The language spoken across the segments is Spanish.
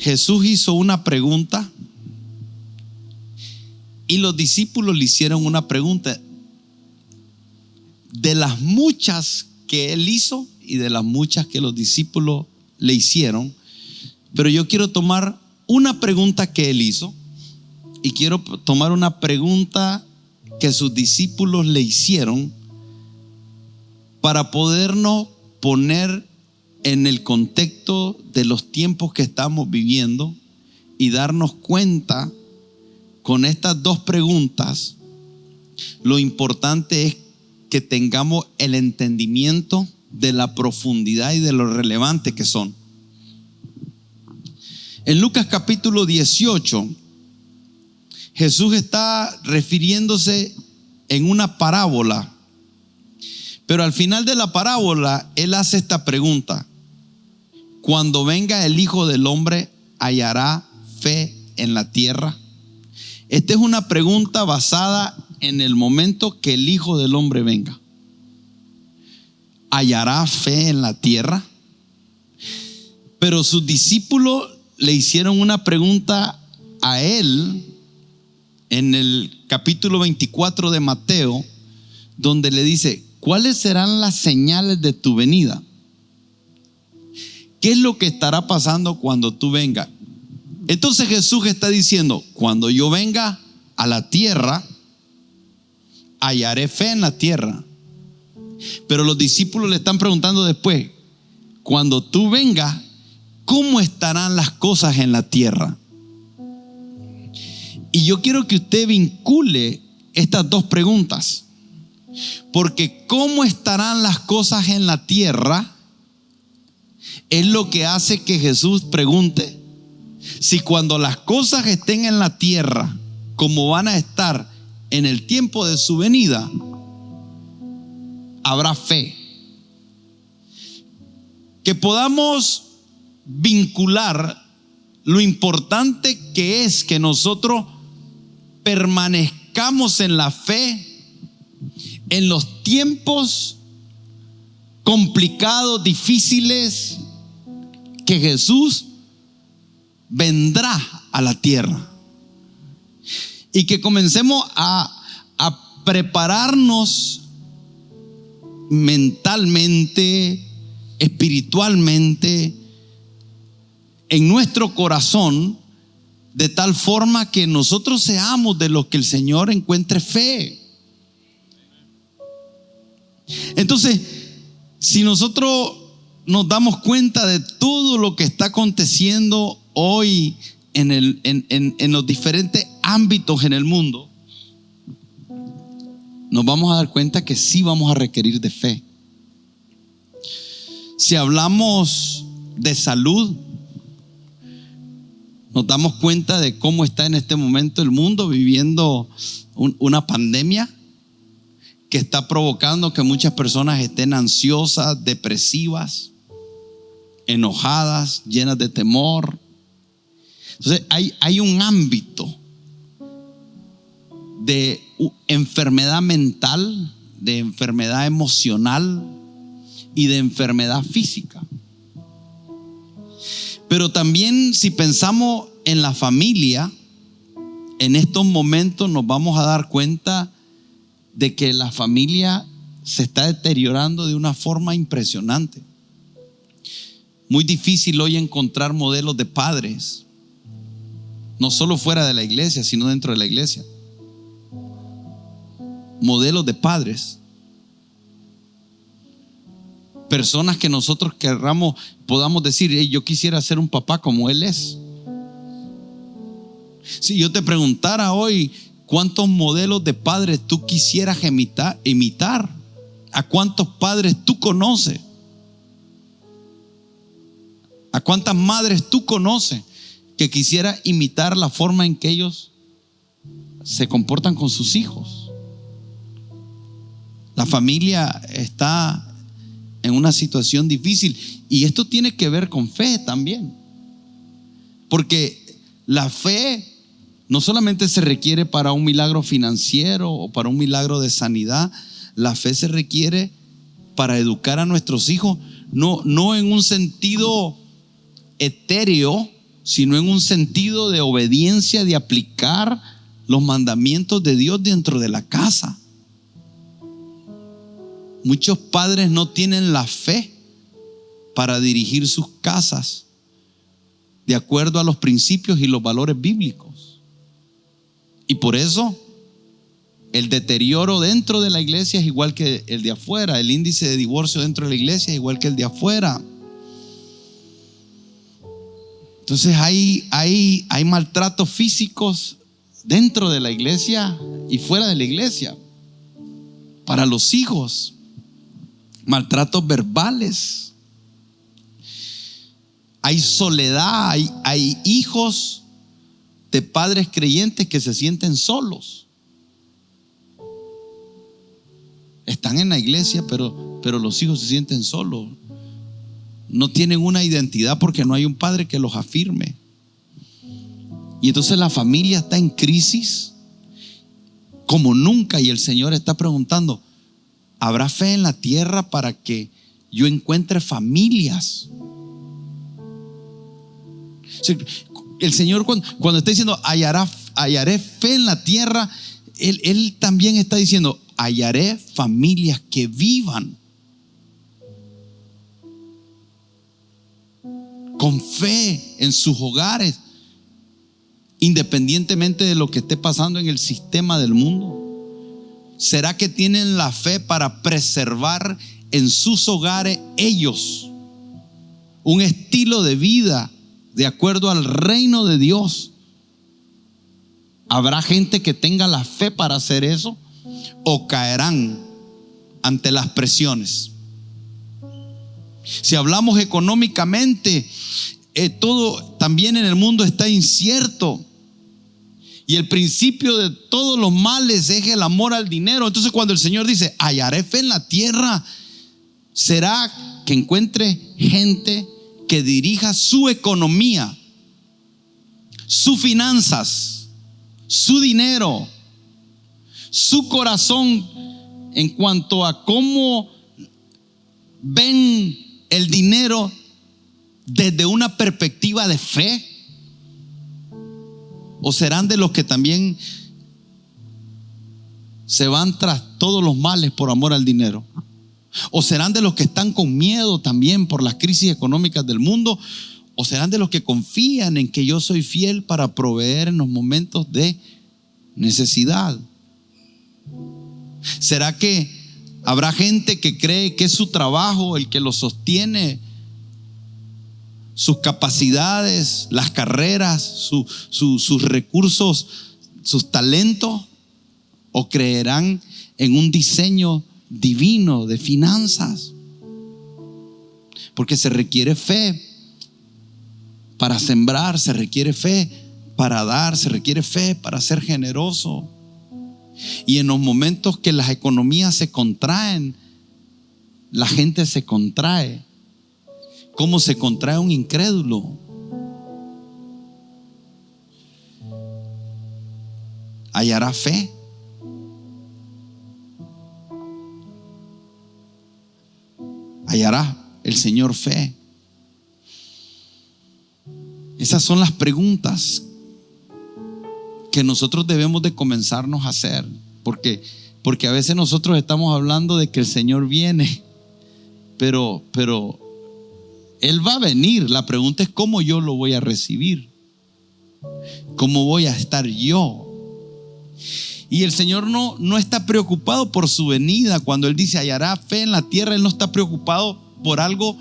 Jesús hizo una pregunta y los discípulos le hicieron una pregunta. De las muchas que él hizo y de las muchas que los discípulos le hicieron, pero yo quiero tomar una pregunta que él hizo y quiero tomar una pregunta que sus discípulos le hicieron para podernos poner en el contexto de los tiempos que estamos viviendo y darnos cuenta con estas dos preguntas. Lo importante es que tengamos el entendimiento de la profundidad y de lo relevante que son. En Lucas capítulo 18, Jesús está refiriéndose en una parábola, pero al final de la parábola él hace esta pregunta: cuando venga el Hijo del Hombre, ¿hallará fe en la tierra? Esta es una pregunta basada en el momento que el Hijo del Hombre venga. ¿Hallará fe en la tierra? Pero sus discípulos le hicieron una pregunta a él en el capítulo 24 de Mateo, donde le dice: ¿cuáles serán las señales de tu venida? ¿Qué es lo que estará pasando cuando tú vengas? Entonces Jesús está diciendo: cuando yo venga a la tierra, hallaré fe en la tierra. Pero los discípulos le están preguntando después: cuando tú vengas, ¿cómo estarán las cosas en la tierra? Y yo quiero que usted vincule estas dos preguntas, porque ¿cómo estarán las cosas en la tierra? Es lo que hace que Jesús pregunte si cuando las cosas estén en la tierra como van a estar en el tiempo de su venida, habrá fe. Que podamos vincular lo importante que es que nosotros permanezcamos en la fe en los tiempos complicados, difíciles, que Jesús vendrá a la tierra, y que comencemos a prepararnos mentalmente, espiritualmente, en nuestro corazón, de tal forma que nosotros seamos de los que el Señor encuentre fe. Entonces, si nosotros nos damos cuenta de todo lo que está aconteciendo hoy en los diferentes ámbitos en el mundo, nos vamos a dar cuenta que sí vamos a requerir de fe. Si hablamos de salud, nos damos cuenta de cómo está en este momento el mundo viviendo una pandemia que está provocando que muchas personas estén ansiosas, depresivas, enojadas, llenas de temor. Entonces hay un ámbito de enfermedad mental, de enfermedad emocional y de enfermedad física. Pero también, si pensamos en la familia, en estos momentos nos vamos a dar cuenta de que la familia se está deteriorando de una forma impresionante. Muy difícil hoy encontrar modelos de padres, no solo fuera de la iglesia, sino dentro de la iglesia. Modelos de padres, personas que nosotros podamos decir: hey, yo quisiera ser un papá como él es. Si yo te preguntara hoy cuántos modelos de padres tú quisieras imitar, ¿a cuántos padres tú conoces? ¿A cuántas madres tú conoces que quisiera imitar la forma en que ellos se comportan con sus hijos? La familia está en una situación difícil, y esto tiene que ver con fe también, porque la fe no solamente se requiere para un milagro financiero o para un milagro de sanidad. La fe se requiere para educar a nuestros hijos, no en un sentido etéreo, sino en un sentido de obediencia, de aplicar los mandamientos de Dios dentro de la casa. Muchos padres no tienen la fe para dirigir sus casas de acuerdo a los principios y los valores bíblicos. Y por eso el deterioro dentro de la iglesia es igual que el de afuera. El índice de divorcio dentro de la iglesia es igual que el de afuera. Entonces hay maltratos físicos dentro de la iglesia y fuera de la iglesia. Para los hijos, maltratos verbales. Hay soledad, hay hijos de padres creyentes que se sienten solos. Están en la iglesia, pero los hijos se sienten solos. No tienen una identidad porque no hay un padre que los afirme. Y entonces la familia está en crisis como nunca. Y el Señor está preguntando: ¿habrá fe en la tierra para que yo encuentre familias? El Señor cuando está diciendo hallaré fe en la tierra, Él también está diciendo: hallaré familias que vivan con fe en sus hogares, independientemente de lo que esté pasando en el sistema del mundo. ¿Será que tienen la fe para preservar en sus hogares ellos un estilo de vida de acuerdo al reino de Dios? ¿Habrá gente que tenga la fe para hacer eso? ¿O caerán ante las presiones? Si hablamos económicamente, todo también en el mundo está incierto. Y el principio de todos los males es el amor al dinero. Entonces cuando el Señor dice: hallaré fe en la tierra, será que encuentre gente que dirija su economía, sus finanzas, su dinero, su corazón en cuanto a cómo ven el dinero desde una perspectiva de fe. ¿O serán de los que también se van tras todos los males por amor al dinero? ¿O serán de los que están con miedo también por las crisis económicas del mundo? ¿O serán de los que confían en que yo soy fiel para proveer en los momentos de necesidad? ¿Será que habrá gente que cree que es su trabajo el que lo sostiene, sus capacidades, las carreras, sus recursos, sus talentos? ¿O creerán en un diseño divino de finanzas? Porque se requiere fe para sembrar, se requiere fe para dar, se requiere fe para ser generoso. Y en los momentos que las economías se contraen, la gente se contrae. ¿Cómo se contrae un incrédulo? ¿Hallará fe? ¿Hallará el Señor fe? Esas son las preguntas que nosotros debemos de comenzarnos a hacer, porque a veces nosotros estamos hablando de que el Señor viene, pero Él va a venir. La pregunta es cómo yo lo voy a recibir, cómo voy a estar yo. Y el Señor no está preocupado por su venida. Cuando Él dice hallará fe en la tierra, Él no está preocupado por algo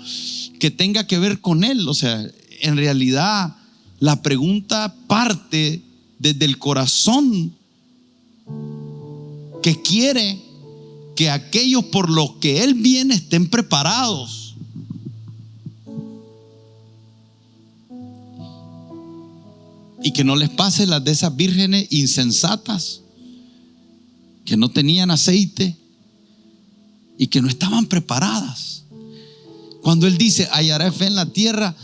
que tenga que ver con Él. O sea, en realidad la pregunta parte desde el corazón que quiere que aquellos por los que Él viene estén preparados. Y que no les pase las de esas vírgenes insensatas que no tenían aceite y que no estaban preparadas. Cuando Él dice hallaré fe en la tierra,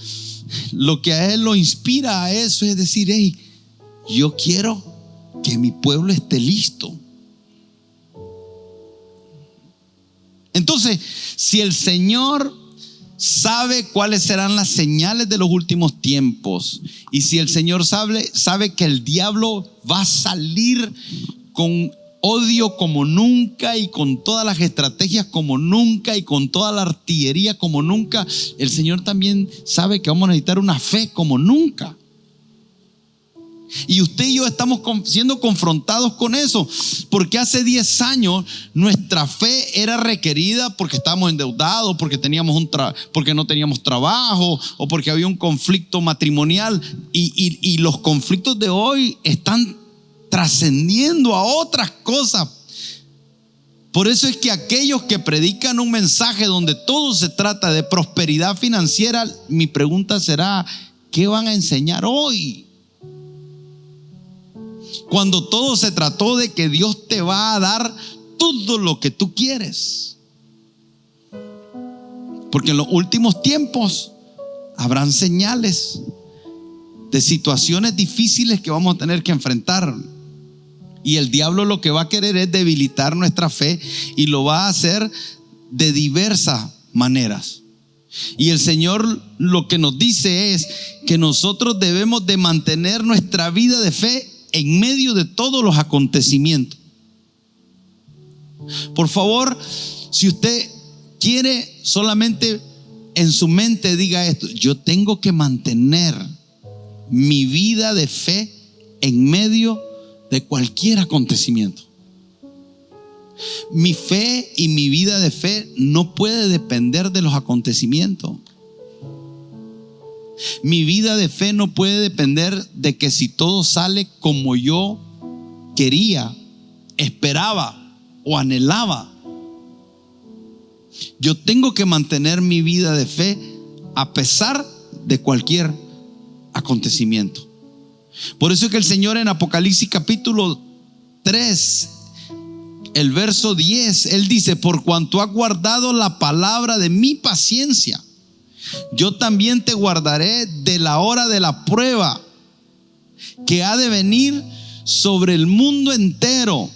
lo que a Él lo inspira a eso es decir: hey, yo quiero que mi pueblo esté listo. Entonces, si el Señor sabe cuáles serán las señales de los últimos tiempos. Y si el Señor sabe que el diablo va a salir con odio como nunca y con todas las estrategias como nunca y con toda la artillería como nunca, el Señor también sabe que vamos a necesitar una fe como nunca. Y usted y yo estamos siendo confrontados con eso, porque hace 10 años nuestra fe era requerida porque estábamos endeudados, porque porque no teníamos trabajo o porque había un conflicto matrimonial, y los conflictos de hoy están trascendiendo a otras cosas. Por eso es que aquellos que predican un mensaje donde todo se trata de prosperidad financiera, mi pregunta será: ¿qué van a enseñar hoy? Cuando todo se trató de que Dios te va a dar todo lo que tú quieres. Porque en los últimos tiempos habrán señales de situaciones difíciles que vamos a tener que enfrentar. Y el diablo lo que va a querer es debilitar nuestra fe, y lo va a hacer de diversas maneras. Y el Señor lo que nos dice es que nosotros debemos de mantener nuestra vida de fe en medio de todos los acontecimientos. Por favor, si usted quiere, solamente en su mente diga esto: yo tengo que mantener mi vida de fe en medio de cualquier acontecimiento. Mi fe y mi vida de fe no puede depender de los acontecimientos. Mi vida de fe no puede depender de que si todo sale como yo quería, esperaba o anhelaba. Yo tengo que mantener mi vida de fe a pesar de cualquier acontecimiento. Por eso es que el Señor en Apocalipsis capítulo 3, el verso 10, Él dice: por cuanto has guardado la palabra de mi paciencia, yo también te guardaré de la hora de la prueba que ha de venir sobre el mundo entero,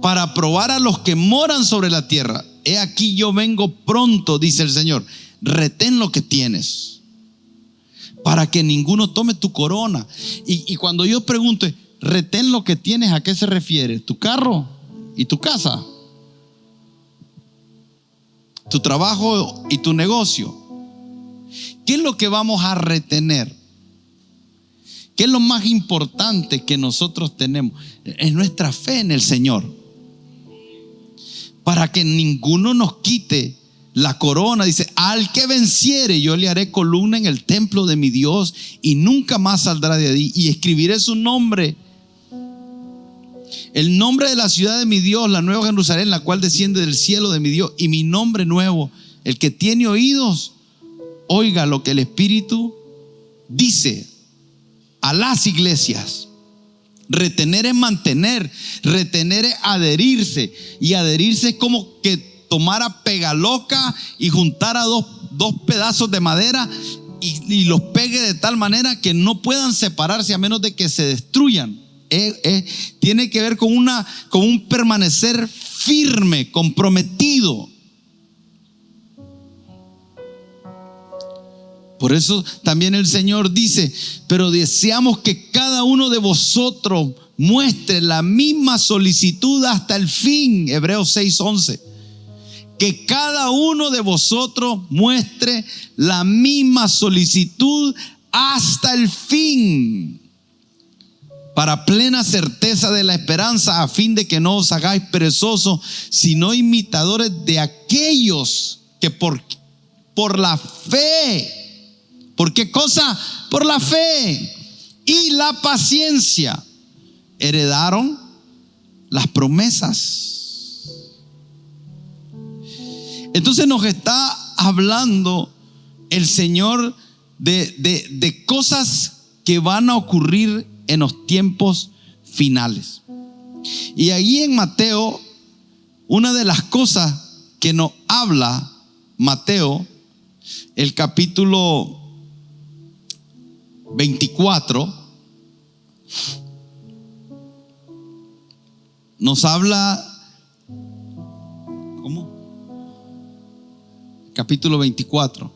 para probar a los que moran sobre la tierra. He aquí yo vengo pronto, dice el Señor. Retén lo que tienes, para que ninguno tome tu corona. Y cuando yo pregunto, retén lo que tienes, ¿a qué se refiere? ¿Tu carro y tu casa? ¿Tu trabajo y tu negocio? ¿Qué es lo que vamos a retener? ¿Qué es lo más importante que nosotros tenemos? Es nuestra fe en el Señor, para que ninguno nos quite la corona. Dice: al que venciere, yo le haré columna en el templo de mi Dios, y nunca más saldrá de ahí, y escribiré su nombre, el nombre de la ciudad de mi Dios, la nueva Jerusalén, la cual desciende del cielo de mi Dios, y mi nombre nuevo. El que tiene oídos, oiga lo que el Espíritu dice a las iglesias. Retener es mantener, retener es adherirse, y adherirse es como que tomara pegaloca y juntara dos pedazos de madera y los pegue de tal manera que no puedan separarse a menos de que se destruyan. Tiene que ver con un permanecer firme, comprometido. Por eso también el Señor dice: pero deseamos que cada uno de vosotros muestre la misma solicitud hasta el fin. Hebreos 6:11. Que cada uno de vosotros muestre la misma solicitud hasta el fin, para plena certeza de la esperanza, a fin de que no os hagáis perezosos, sino imitadores de aquellos que por la fe. ¿Por qué cosa? Por la fe y la paciencia heredaron las promesas. Entonces nos está hablando el Señor de cosas que van a ocurrir en los tiempos finales. Y ahí en Mateo, una de las cosas que nos habla Mateo, el capítulo 24, nos habla, ¿cómo? Capítulo 24.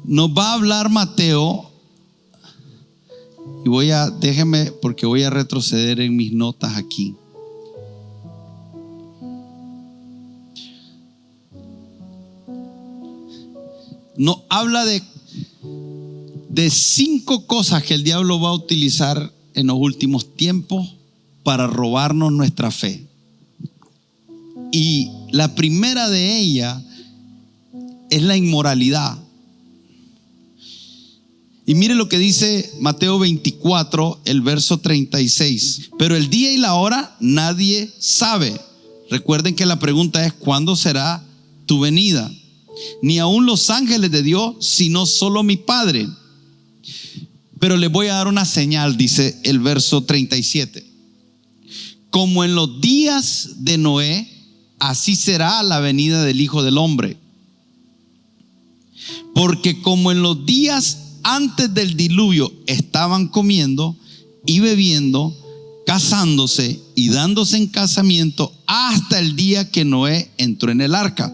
nos va a hablar Mateo. Y déjeme porque voy a retroceder en mis notas aquí. Nos habla de 5 cosas que el diablo va a utilizar en los últimos tiempos para robarnos nuestra fe. Y la primera de ellas es la inmoralidad. Y mire lo que dice Mateo 24, el verso 36. Pero el día y la hora nadie sabe. Recuerden que la pregunta es: ¿cuándo será tu venida? Ni aun los ángeles de Dios, sino solo mi Padre. Pero les voy a dar una señal, dice el verso 37. Como en los días de Noé, así será la venida del Hijo del Hombre. Porque como en los días antes del diluvio estaban comiendo y bebiendo, casándose y dándose en casamiento hasta el día que Noé entró en el arca.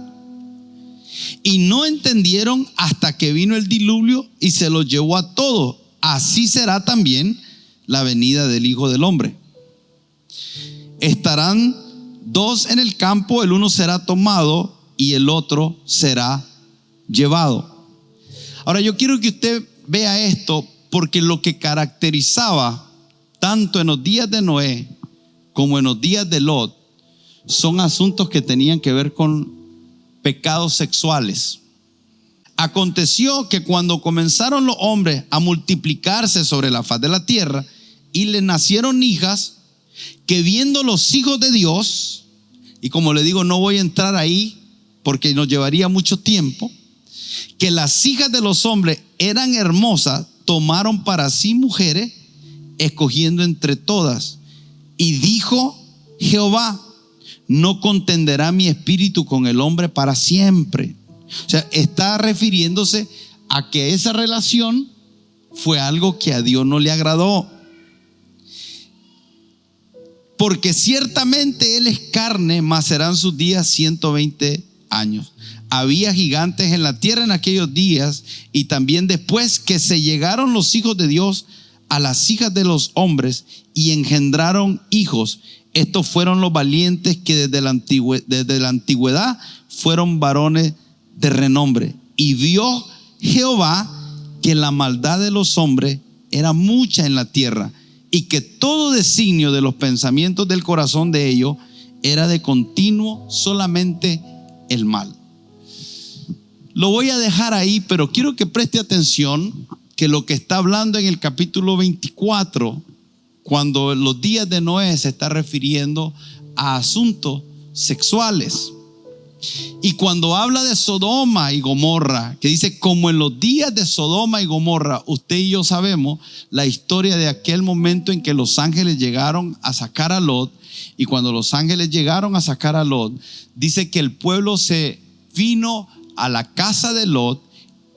Y no entendieron hasta que vino el diluvio y se los llevó a todos. Así será también la venida del Hijo del Hombre. Estarán 2 en el campo, el uno será tomado y el otro será llevado. Ahora yo quiero que usted vea esto, porque lo que caracterizaba tanto en los días de Noé como en los días de Lot son asuntos que tenían que ver con pecados sexuales. Aconteció que cuando comenzaron los hombres a multiplicarse sobre la faz de la tierra y les nacieron hijas, que viendo los hijos de Dios, y como le digo, no voy a entrar ahí porque nos llevaría mucho tiempo, que las hijas de los hombres eran hermosas, tomaron para sí mujeres, escogiendo entre todas. Y dijo Jehová: no contenderá mi espíritu con el hombre para siempre. O sea, está refiriéndose a que esa relación fue algo que a Dios no le agradó. Porque ciertamente él es carne, mas serán sus días 120 años. Había gigantes en la tierra en aquellos días, y también después que se llegaron los hijos de Dios a las hijas de los hombres y engendraron hijos. Estos fueron los valientes que desde la antigüedad fueron varones de renombre. Y vio Jehová que la maldad de los hombres era mucha en la tierra, y que todo designio de los pensamientos del corazón de ellos era de continuo solamente el mal. Lo voy a dejar ahí, pero quiero que preste atención que lo que está hablando en el capítulo 24, cuando los días de Noé, se está refiriendo a asuntos sexuales. Y cuando habla de Sodoma y Gomorra, que dice como en los días de Sodoma y Gomorra, usted y yo sabemos la historia de aquel momento en que los ángeles llegaron a sacar a Lot. Y cuando los ángeles llegaron a sacar a Lot, dice que el pueblo se vino a la casa de Lot,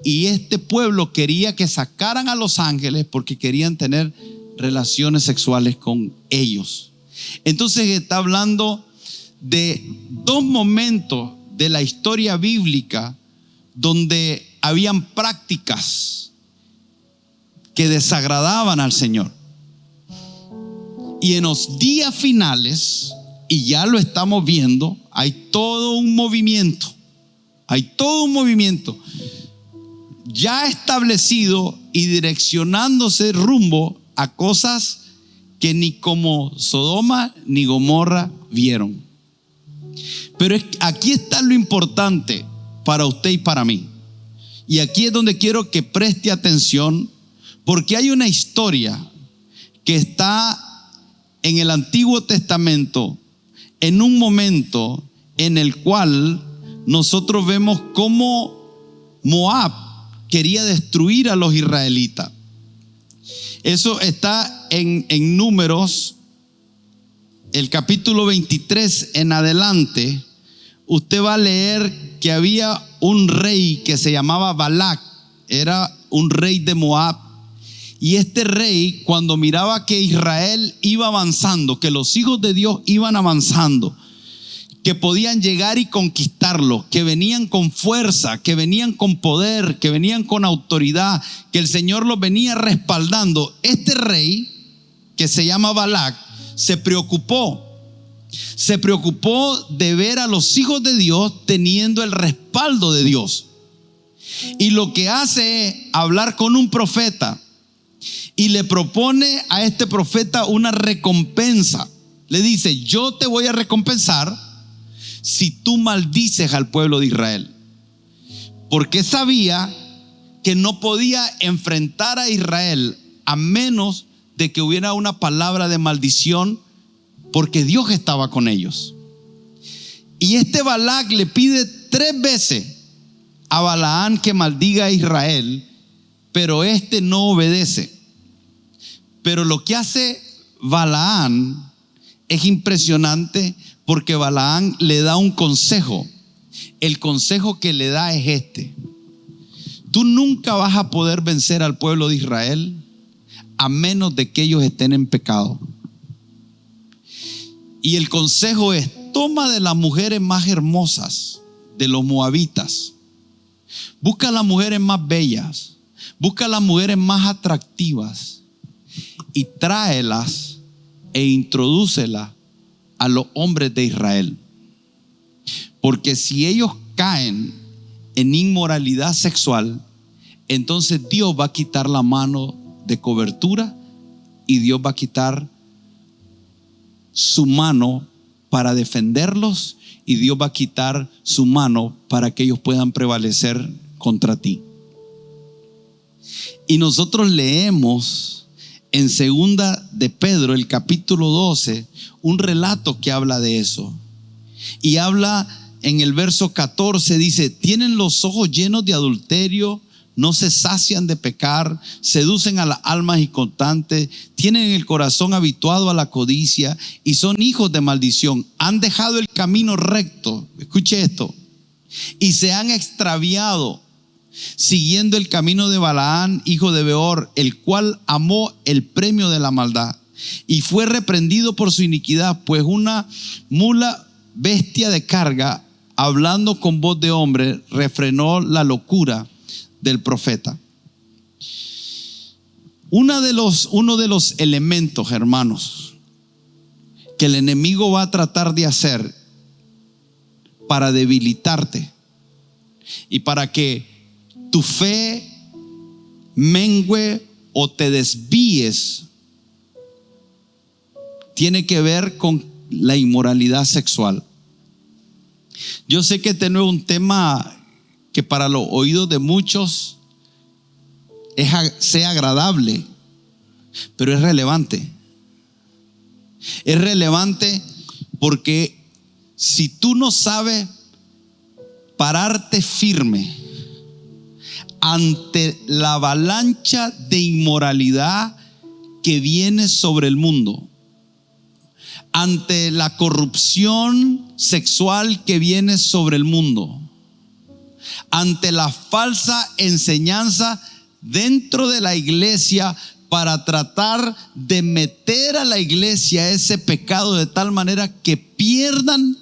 y este pueblo quería que sacaran a los ángeles porque querían tener relaciones sexuales con ellos. Entonces está hablando de 2 momentos de la historia bíblica donde habían prácticas que desagradaban al Señor. Y en los días finales, y ya lo estamos viendo, hay todo un movimiento ya establecido y direccionándose rumbo a cosas que ni como Sodoma ni Gomorra vieron. Pero aquí está lo importante para usted y para mí. Y aquí es donde quiero que preste atención, porque hay una historia que está en el Antiguo Testamento, en un momento en el cual nosotros vemos cómo Moab quería destruir a los israelitas. Eso está en Números, el capítulo 23 en adelante. Usted va a leer que había un rey que se llamaba Balac, era un rey de Moab. Y este rey, cuando miraba que Israel iba avanzando, que los hijos de Dios iban avanzando, que podían llegar y conquistarlo, que venían con fuerza, que venían con poder, que venían con autoridad, que el Señor los venía respaldando. Este rey, que se llama Balac, se preocupó de ver a los hijos de Dios teniendo el respaldo de Dios. Y lo que hace es hablar con un profeta y le propone a este profeta una recompensa. Le dice: yo te voy a recompensar si tú maldices al pueblo de Israel. Porque sabía que no podía enfrentar a Israel a menos de que hubiera una palabra de maldición, porque Dios estaba con ellos. Y este Balac le pide 3 veces a Balaán que maldiga a Israel, pero este no obedece. Pero lo que hace Balaán es impresionante, porque Balaán le da un consejo. El consejo que le da es este: tú nunca vas a poder vencer al pueblo de Israel a menos de que ellos estén en pecado. Y el consejo es: toma de las mujeres más hermosas de los moabitas, busca las mujeres más bellas, busca las mujeres más atractivas y tráelas e introdúcelas a los hombres de Israel. Porque si ellos caen en inmoralidad sexual, entonces Dios va a quitar la mano de cobertura y Dios va a quitar su mano para defenderlos, y Dios va a quitar su mano para que ellos puedan prevalecer contra ti. Y nosotros leemos en 2 de Pedro, el capítulo 12, un relato que habla de eso. Y habla en el verso 14, dice: tienen los ojos llenos de adulterio, no se sacian de pecar, seducen a las almas inconstantes, tienen el corazón habituado a la codicia y son hijos de maldición. Han dejado el camino recto, escuche esto, y se han extraviado, siguiendo el camino de Balaán, hijo de Beor, el cual amó el premio de la maldad y fue reprendido por su iniquidad, pues una mula bestia de carga, hablando con voz de hombre, refrenó la locura del profeta. Uno de los elementos, hermanos, que el enemigo va a tratar de hacer para debilitarte y para que tu fe mengüe o te desvíes, tiene que ver con la inmoralidad sexual. Yo sé que este no es un tema que para los oídos de muchos sea agradable, pero es relevante. Es relevante porque si tú no sabes pararte firme ante la avalancha de inmoralidad que viene sobre el mundo, ante la corrupción sexual que viene sobre el mundo, ante la falsa enseñanza dentro de la iglesia para tratar de meter a la iglesia ese pecado de tal manera que pierdan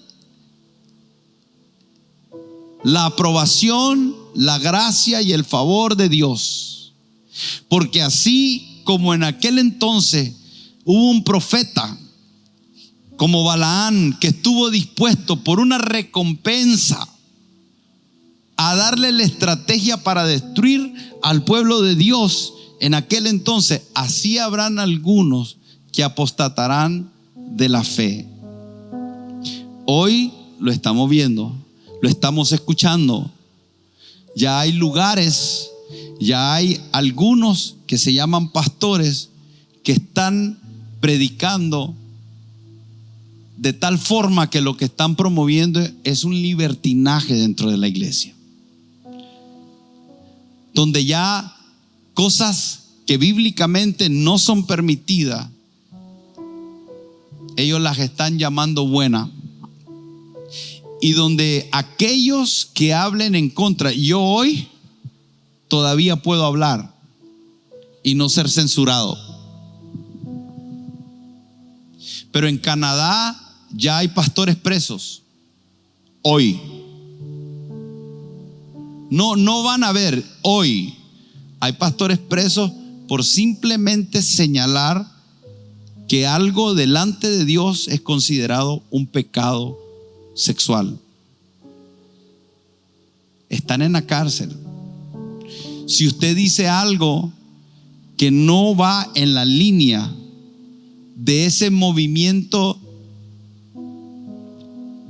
la aprobación, la gracia y el favor de Dios. Porque así como en aquel entonces hubo un profeta como Balaán que estuvo dispuesto por una recompensa a darle la estrategia para destruir al pueblo de Dios en aquel entonces, así habrán algunos que apostatarán de la fe. Hoy lo estamos viendo, lo estamos escuchando. Ya hay lugares, ya hay algunos que se llaman pastores que están predicando de tal forma que lo que están promoviendo es un libertinaje dentro de la iglesia, donde ya cosas que bíblicamente no son permitidas, ellos las están llamando buenas. Y donde aquellos que hablen en contra, yo hoy todavía puedo hablar y no ser censurado. Pero en Canadá ya hay pastores presos hoy. No van a ver hoy. Hay pastores presos por simplemente señalar que algo delante de Dios es considerado un pecado sexual. Están en la cárcel. Si usted dice algo que no va en la línea de ese movimiento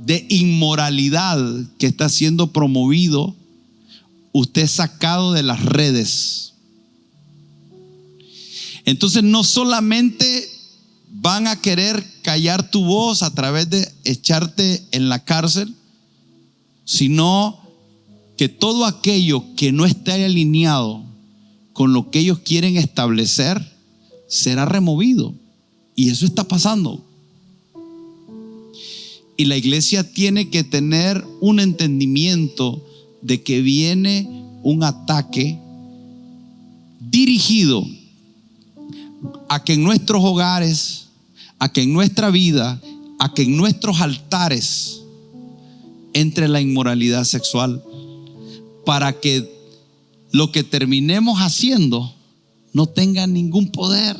de inmoralidad que está siendo promovido, usted es sacado de las redes. Entonces no solamente van a querer callar tu voz a través de echarte en la cárcel, sino que todo aquello que no esté alineado con lo que ellos quieren establecer será removido. Y eso está pasando. Y la iglesia tiene que tener un entendimiento de que viene un ataque dirigido a que en nuestros hogares, a que en nuestra vida, a que en nuestros altares entre la inmoralidad sexual, para que lo que terminemos haciendo no tenga ningún poder,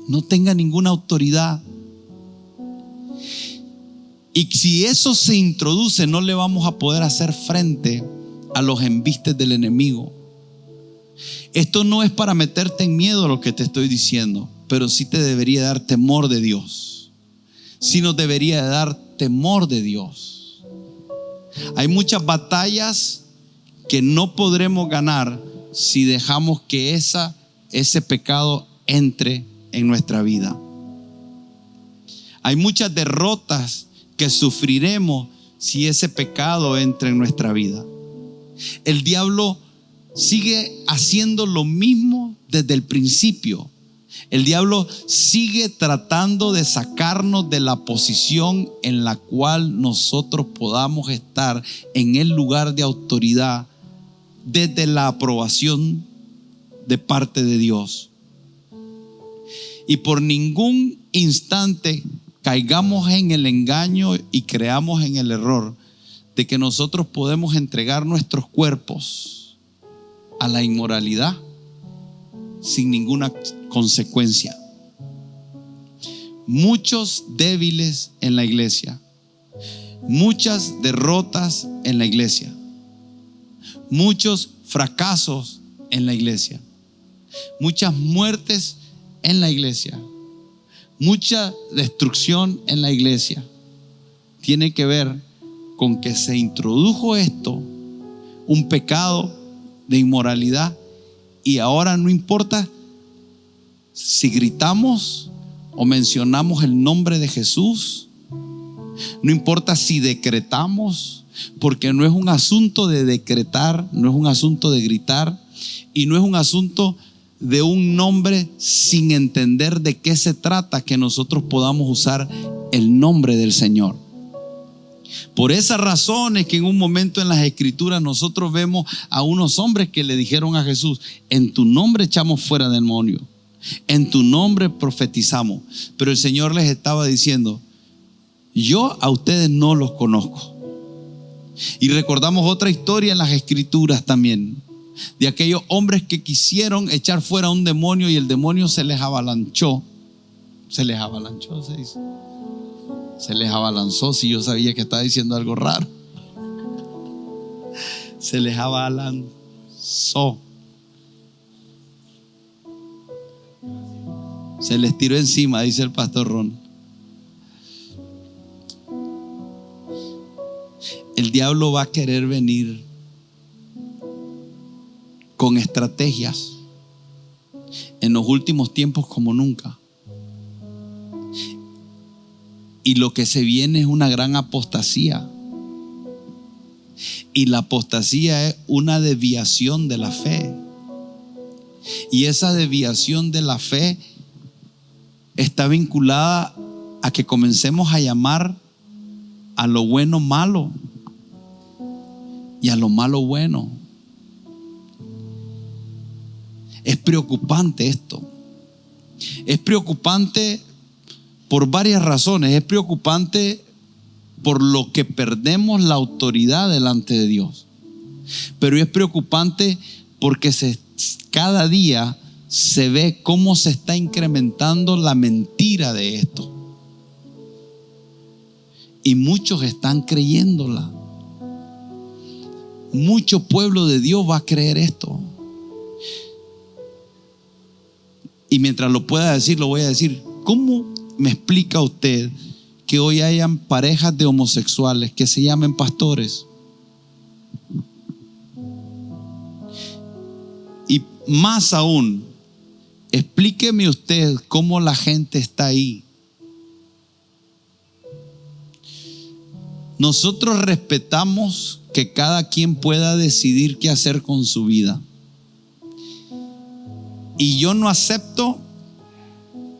no tenga ninguna autoridad. Y si eso se introduce, no le vamos a poder hacer frente a los embistes del enemigo. Esto no es para meterte en miedo lo que te estoy diciendo, pero sí te debería dar temor de Dios. Sí nos debería dar temor de Dios. Hay muchas batallas que no podremos ganar si dejamos que ese pecado entre en nuestra vida. Hay muchas derrotas que sufriremos si ese pecado entra en nuestra vida. El diablo sigue haciendo lo mismo desde el principio. El diablo sigue tratando de sacarnos de la posición en la cual nosotros podamos estar en el lugar de autoridad desde la aprobación de parte de Dios. Y por ningún instante caigamos en el engaño y creamos en el error de que nosotros podemos entregar nuestros cuerpos a la inmoralidad sin ninguna consecuencia. Muchos débiles en la iglesia, muchas derrotas en la iglesia, muchos fracasos en la iglesia, muchas muertes en la iglesia, mucha destrucción en la iglesia. Tiene que ver con que se introdujo esto, un pecado de inmoralidad, y ahora no importa si gritamos o mencionamos el nombre de Jesús, no importa si decretamos, porque no es un asunto de decretar, no es un asunto de gritar, y no es un asunto de un nombre sin entender de qué se trata, que nosotros podamos usar el nombre del Señor. Por esas razones que en un momento en las escrituras nosotros vemos a unos hombres que le dijeron a Jesús: en tu nombre echamos fuera demonios, en tu nombre profetizamos. Pero el Señor les estaba diciendo: yo a ustedes no los conozco. Y recordamos otra historia en las escrituras también, de aquellos hombres que quisieron echar fuera un demonio y el demonio se les avalanchó. Se les avalanchó, se dice. Se les abalanzó, si yo sabía que estaba diciendo algo raro. Se les abalanzó. Se les tiró encima, dice el pastor Ron. El diablo va a querer venir con estrategias en los últimos tiempos como nunca. Y lo que se viene es una gran apostasía. Y la apostasía es una desviación de la fe. Y esa desviación de la fe está vinculada a que comencemos a llamar a lo bueno malo y a lo malo bueno. Es preocupante esto. Es preocupante por varias razones. Es preocupante por lo que perdemos la autoridad delante de Dios. Pero es preocupante porque cada día se ve cómo se está incrementando la mentira de esto. Y muchos están creyéndola. Mucho pueblo de Dios va a creer esto. Y mientras lo pueda decir, lo voy a decir. ¿Cómo me explica usted que hoy hayan parejas de homosexuales que se llamen pastores? Y más aún, explíqueme usted cómo la gente está ahí. Nosotros respetamos que cada quien pueda decidir qué hacer con su vida. Y yo no acepto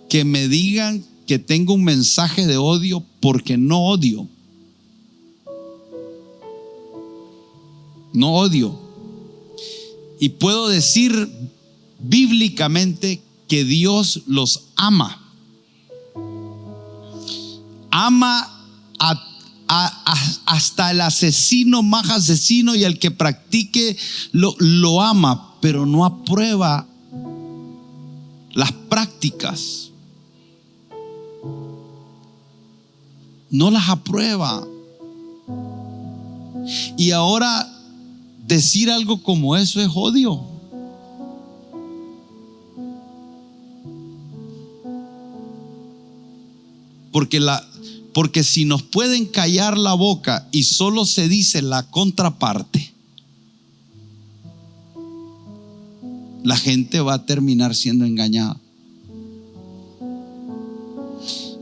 que me digan que tengo un mensaje de odio, porque no odio. No odio. Y puedo decir bíblicamente que Dios los ama. Ama hasta el asesino más asesino, y el que practique lo ama, pero no aprueba las prácticas. No las aprueba. Y ahora decir algo como eso es odio. Porque si nos pueden callar la boca y solo se dice la contraparte, la gente va a terminar siendo engañada.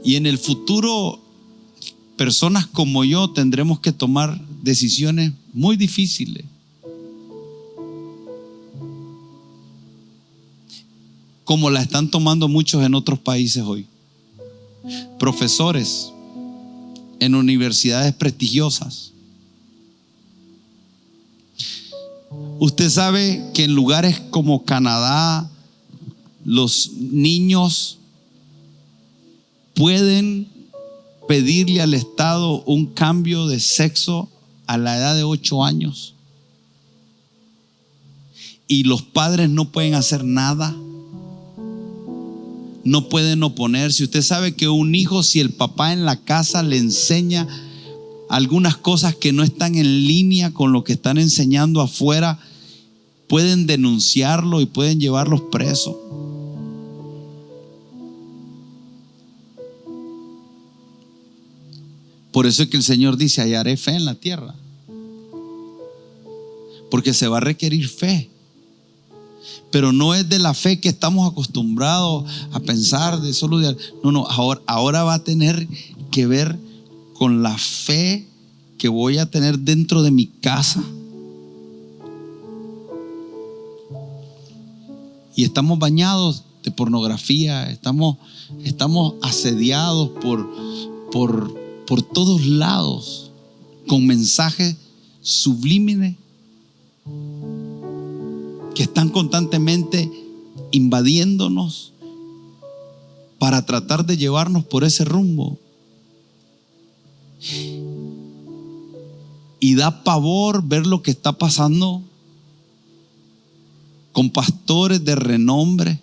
Y en el futuro, personas como yo tendremos que tomar decisiones muy difíciles. Como la están tomando muchos en otros países hoy. Profesores en universidades prestigiosas. Usted sabe que en lugares como Canadá, los niños pueden pedirle al Estado un cambio de sexo a la edad de 8 años. Y los padres no pueden hacer nada. No pueden oponerse. Usted sabe que un hijo, si el papá en la casa le enseña algunas cosas que no están en línea con lo que están enseñando afuera, pueden denunciarlo y pueden llevarlos presos. Por eso es que el Señor dice: hallaré fe en la tierra. Porque se va a requerir fe. Pero no es de la fe que estamos acostumbrados a pensar, de solo de, no, ahora va a tener que ver con la fe que voy a tener dentro de mi casa. Y estamos bañados de pornografía, estamos asediados por todos lados con mensajes sublimes que están constantemente invadiéndonos para tratar de llevarnos por ese rumbo. Y da pavor ver lo que está pasando con pastores de renombre.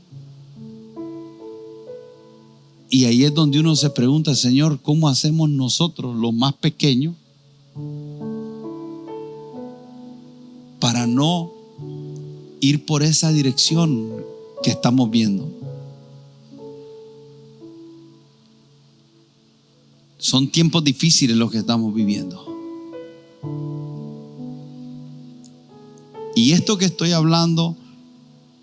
Y ahí es donde uno se pregunta: Señor, ¿cómo hacemos nosotros, los más pequeños, para no ir por esa dirección que estamos viendo? Son tiempos difíciles los que estamos viviendo. Y esto que estoy hablando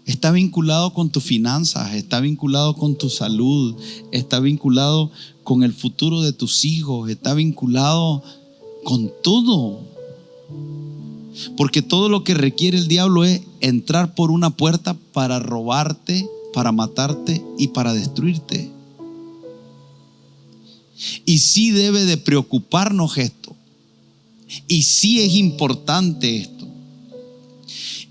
está vinculado con tus finanzas, está vinculado con tu salud, está vinculado con el futuro de tus hijos, está vinculado con todo. Porque todo lo que requiere el diablo es entrar por una puerta para robarte, para matarte y para destruirte. Y sí debe de preocuparnos esto. Y sí es importante esto.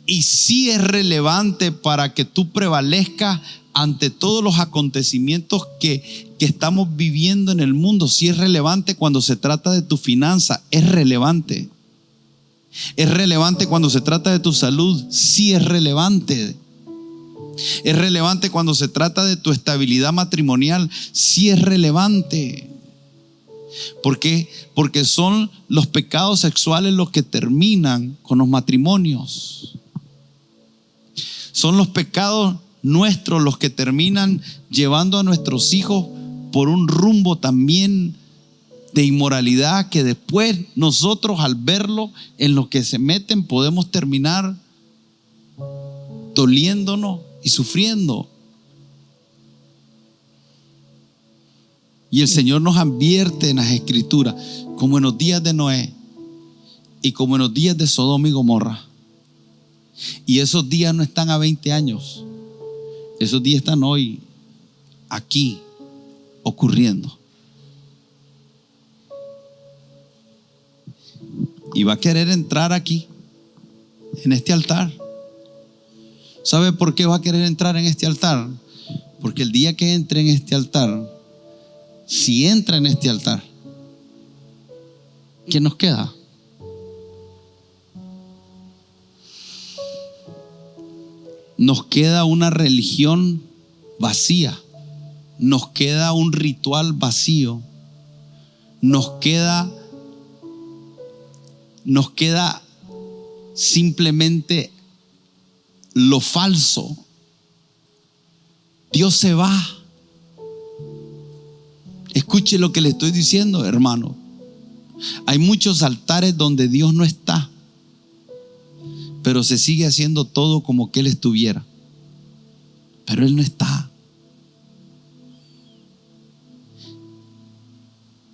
Y sí es relevante para que tú prevalezcas ante todos los acontecimientos que que estamos viviendo en el mundo sí es relevante cuando se trata de tu finanza, es relevante. Es relevante cuando se trata de tu salud, sí es relevante. Es relevante cuando se trata de tu estabilidad matrimonial, sí es relevante. ¿Por qué? Porque son los pecados sexuales los que terminan con los matrimonios. Son los pecados nuestros los que terminan llevando a nuestros hijos por un rumbo también de inmoralidad, que después nosotros, al verlo en lo que se meten, podemos terminar doliéndonos y sufriendo. Y el Señor nos advierte en las Escrituras, como en los días de Noé y como en los días de Sodoma y Gomorra. Y esos días no están a 20 años. Esos días están hoy, aquí, ocurriendo. Y va a querer entrar aquí, en este altar. ¿Sabe por qué va a querer entrar en este altar? Porque el día que entre en este altar, si entra en este altar, ¿qué nos queda? Nos queda una religión vacía, nos queda un ritual vacío, nos queda simplemente lo falso. Dios se va. Escuche lo que le estoy diciendo, hermano. Hay muchos altares donde Dios no está, pero se sigue haciendo todo como que Él estuviera. Pero Él no está.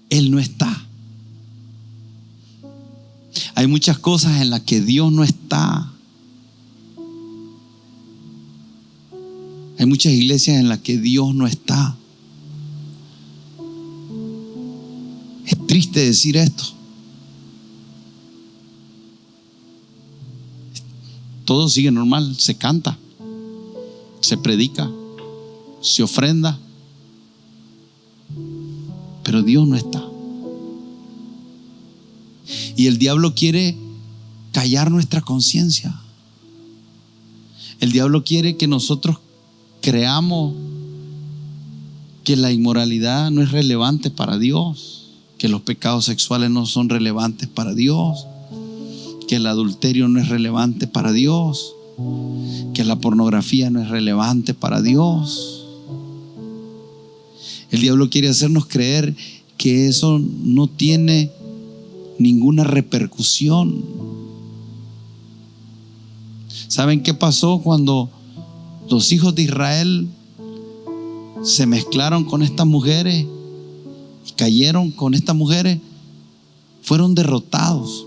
Él no está. Hay muchas cosas en las que Dios no está. Hay muchas iglesias en las que Dios no está. Es triste decir esto. Todo sigue normal, se canta, se predica, se ofrenda, pero Dios no está. Y el diablo quiere callar nuestra conciencia. El diablo quiere que nosotros creamos que la inmoralidad no es relevante para Dios, que los pecados sexuales no son relevantes para Dios, que el adulterio no es relevante para Dios, que la pornografía no es relevante para Dios. El diablo quiere hacernos creer que eso no tiene ninguna repercusión. ¿Saben qué pasó cuando los hijos de Israel se mezclaron con estas mujeres y cayeron con estas mujeres? Fueron derrotados.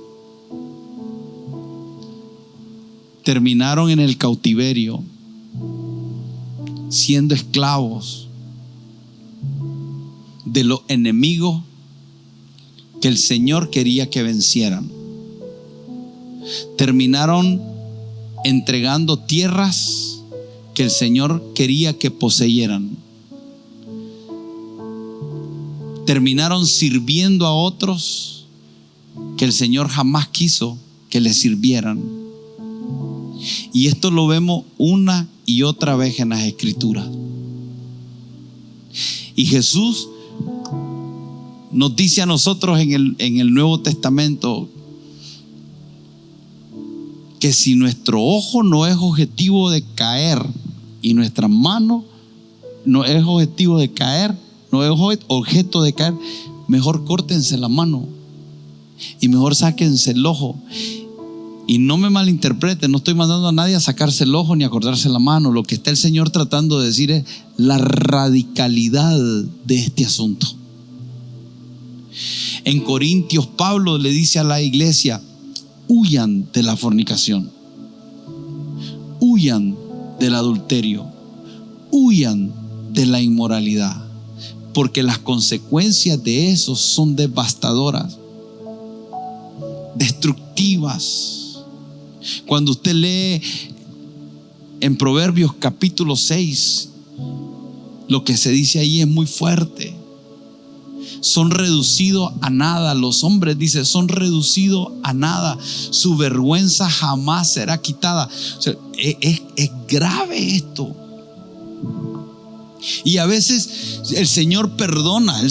Terminaron en el cautiverio, siendo esclavos de los enemigos que el Señor quería que vencieran. Terminaron entregando tierras que el Señor quería que poseyeran. Terminaron sirviendo a otros que el Señor jamás quiso que les sirvieran. Y esto lo vemos una y otra vez en las Escrituras. Y Jesús nos dice a nosotros en el Nuevo Testamento que si nuestro ojo no es objetivo de caer y nuestra mano no es objetivo de caer, no es objeto de caer, mejor córtense la mano y mejor sáquense el ojo. Y no me malinterpreten, no estoy mandando a nadie a sacarse el ojo ni a cortarse la mano. Lo que está el Señor tratando de decir es la radicalidad de este asunto. En Corintios, Pablo le dice a la iglesia: huyan de la fornicación, huyan del adulterio, huyan de la inmoralidad, porque las consecuencias de eso son devastadoras, destructivas. Cuando usted lee en Proverbios capítulo 6 Lo que se dice ahí es muy fuerte. Son reducidos a nada. Los hombres, dice, son reducidos a nada. Su vergüenza jamás será quitada. O sea, es grave esto. Y a veces el Señor perdona.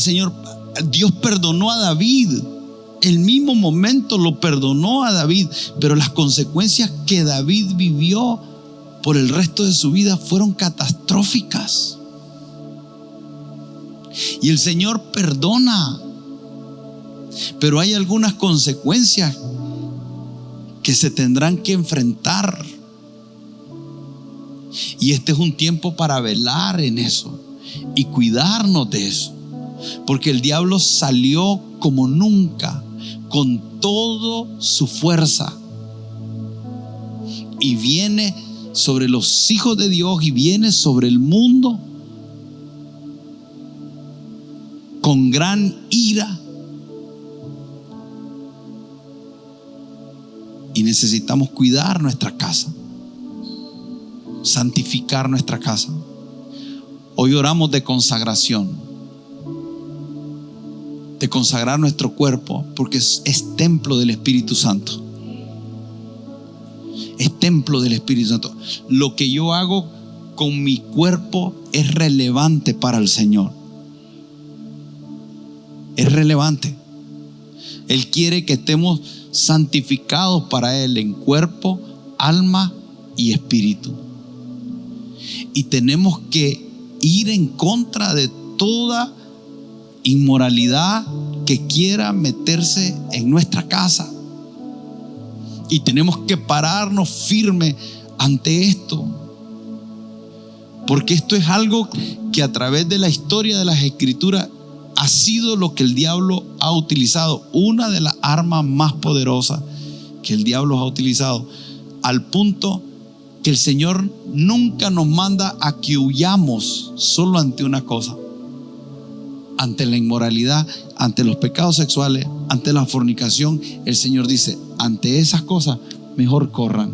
Dios perdonó a David. El mismo momento lo perdonó a David. Pero las consecuencias que David vivió por el resto de su vida fueron catastróficas. Y el Señor perdona, pero hay algunas consecuencias que se tendrán que enfrentar. Y este es un tiempo para velar en eso y cuidarnos de eso, porque el diablo salió como nunca, con toda su fuerza, y viene sobre los hijos de Dios y viene sobre el mundo con gran ira. Y necesitamos cuidar nuestra casa, santificar nuestra casa. Hoy oramos de consagración, de consagrar nuestro cuerpo, porque es templo del Espíritu Santo. Es templo del Espíritu Santo. Lo que yo hago con mi cuerpo es relevante para el Señor. Es relevante. Él quiere que estemos santificados para Él en cuerpo, alma y espíritu. Y tenemos que ir en contra de toda inmoralidad que quiera meterse en nuestra casa. Y tenemos que pararnos firme ante esto. Porque esto es algo que a través de la historia de las Escrituras ha sido lo que el diablo ha utilizado, una de las armas más poderosas que el diablo ha utilizado, al punto que el Señor nunca nos manda a que huyamos solo ante una cosa: ante la inmoralidad, ante los pecados sexuales, ante la fornicación. El Señor dice: ante esas cosas mejor corran,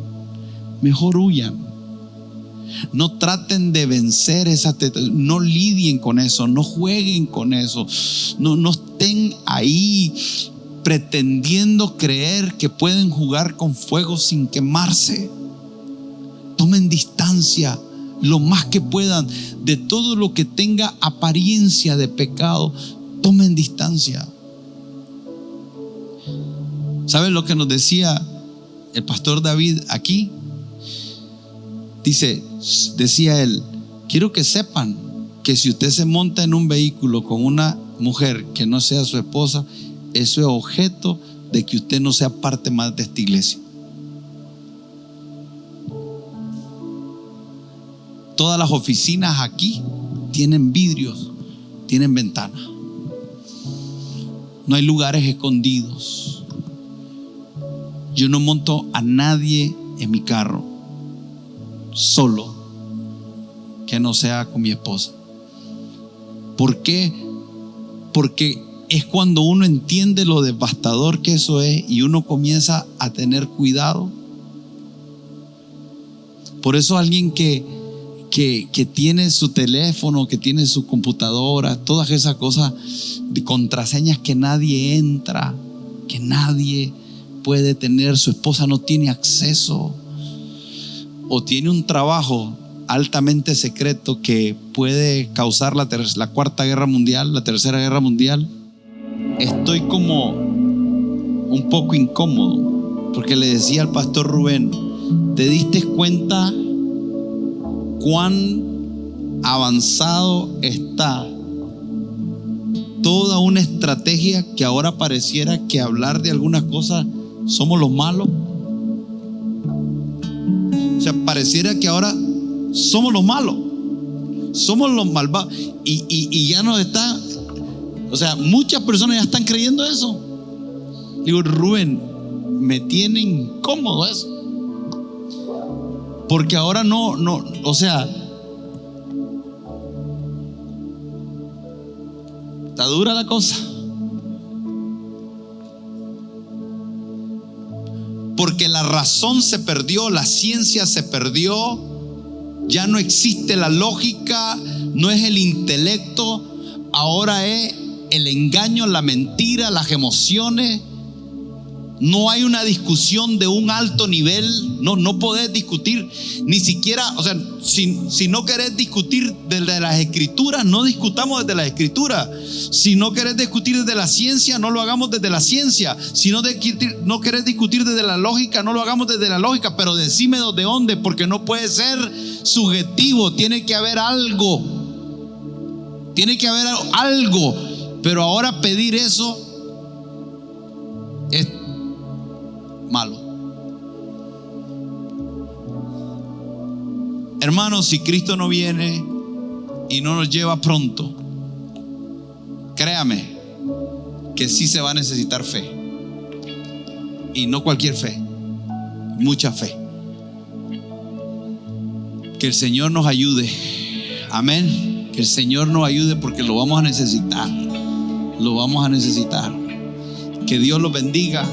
mejor huyan. No traten de vencer esa tentación, no lidien con eso, no jueguen con eso, no estén ahí pretendiendo creer que pueden jugar con fuego sin quemarse. Tomen distancia lo más que puedan de todo lo que tenga apariencia de pecado. Tomen distancia. ¿Saben lo que nos decía el pastor David aquí? Decía él: quiero que sepan que si usted se monta en un vehículo con una mujer que no sea su esposa, eso es objeto de que usted no sea parte más de esta iglesia. Todas las oficinas aquí tienen vidrios, tienen ventanas. No hay lugares escondidos. Yo no monto a nadie en mi carro solo que no sea con mi esposa. ¿Por qué? Porque es cuando uno entiende lo devastador que eso es y uno comienza a tener cuidado. Por eso alguien que tiene su teléfono, que tiene su computadora, todas esas cosas de contraseñas que nadie entra, que nadie puede tener, su esposa no tiene acceso, o tiene un trabajo altamente secreto que puede causar la cuarta guerra mundial, la tercera guerra mundial. Estoy como un poco incómodo, porque le decía al pastor Rubén: ¿te diste cuenta cuán avanzado está toda una estrategia que ahora pareciera que hablar de algunas cosas somos los malos? O sea, pareciera que ahora somos los malos, somos los malvados, y ya nos está, o sea, muchas personas ya están creyendo eso. Digo, Rubén, me tiene incómodo eso, porque ahora no, o sea, está dura la cosa. Porque la razón se perdió, la ciencia se perdió, ya no existe la lógica, no es el intelecto, ahora es el engaño, la mentira, las emociones. No hay una discusión de un alto nivel. No podés discutir ni siquiera, o sea, si no querés discutir desde las escrituras, no discutamos desde las escrituras. Si no querés discutir desde la ciencia, no lo hagamos desde la ciencia. Si no querés discutir desde la lógica, no lo hagamos desde la lógica. Pero decime de dónde, porque no puede ser subjetivo. Tiene que haber algo. Tiene que haber algo. Pero ahora pedir eso es malo. Hermanos, si Cristo no viene y no nos lleva pronto, créame que sí se va a necesitar fe. Y no cualquier fe, mucha fe. Que el Señor nos ayude. Amén. Que el Señor nos ayude, porque lo vamos a necesitar. Lo vamos a necesitar. Que Dios los bendiga.